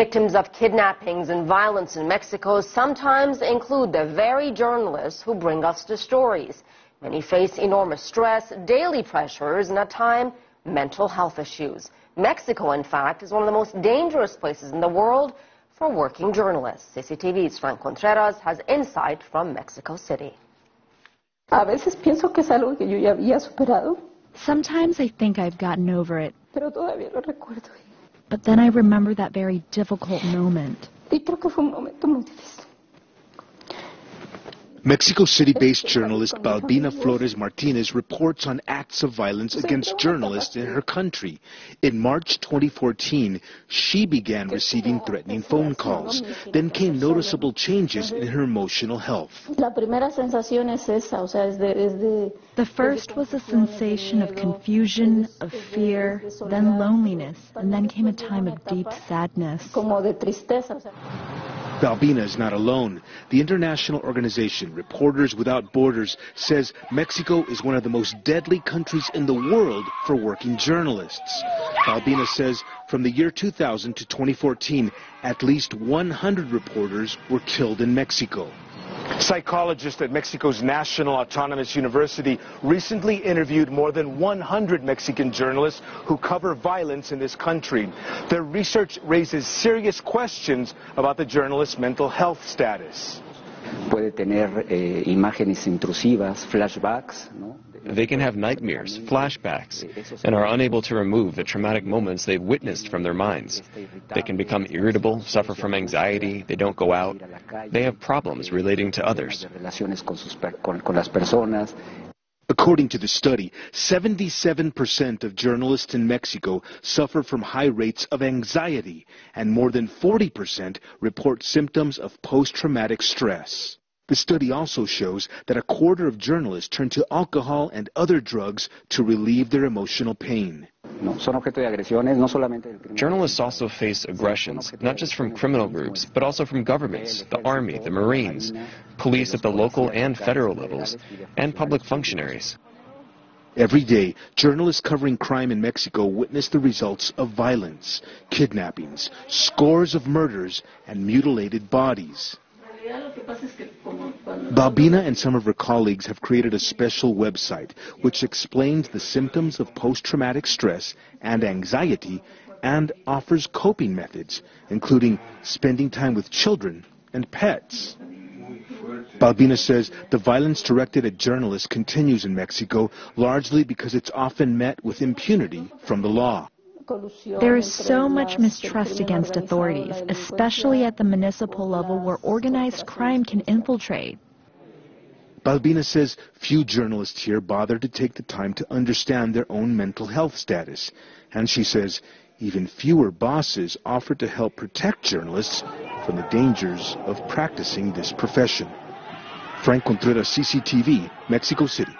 Victims of kidnappings and violence in Mexico sometimes include the very journalists who bring us the stories. Many face enormous stress, daily pressures, and at times, mental health issues. Mexico, in fact, is one of the most dangerous places in the world for working journalists. CCTV's Frank Contreras has insight from Mexico City. A veces pienso que es algo que yo ya había superado. Sometimes I think I've gotten over it. Pero todavía lo recuerdo. But then I remember that very difficult moment. Y creo que fue un momento muy difícil. Mexico City-based journalist Balbina Flores Martinez reports on acts of violence against journalists in her country. In March 2014, she began receiving threatening phone calls. Then came noticeable changes in her emotional health. The first was a sensation of confusion, of fear, then loneliness, and then came a time of deep sadness. Balbina is not alone. The international organization Reporters Without Borders says Mexico is one of the most deadly countries in the world for working journalists. Balbina says from the year 2000 to 2014, at least 100 reporters were killed in Mexico. Psychologists at Mexico's National Autonomous University recently interviewed more than 100 Mexican journalists who cover violence in this country. Their research raises serious questions about the journalists' mental health status. Puede tener imágenes intrusivas, flashbacks, ¿no? They can have nightmares, flashbacks, and are unable to remove the traumatic moments they've witnessed from their minds. They can become irritable, suffer from anxiety, they don't go out. They have problems relating to others. According to the study, 77% of journalists in Mexico suffer from high rates of anxiety, and more than 40% report symptoms of post-traumatic stress. The study also shows that a quarter of journalists turn to alcohol and other drugs to relieve their emotional pain. Journalists also face aggressions, not just from criminal groups, but also from governments, the army, the Marines, police at the local and federal levels, and public functionaries. Every day, journalists covering crime in Mexico witness the results of violence, kidnappings, scores of murders, and mutilated bodies. Balbina and some of her colleagues have created a special website which explains the symptoms of post-traumatic stress and anxiety and offers coping methods, including spending time with children and pets. Balbina says the violence directed at journalists continues in Mexico largely because it's often met with impunity from the law. There is so much mistrust against authorities, especially at the municipal level where organized crime can infiltrate. Balbina says few journalists here bother to take the time to understand their own mental health status. And she says even fewer bosses offer to help protect journalists from the dangers of practicing this profession. Frank Contreras, CCTV, Mexico City.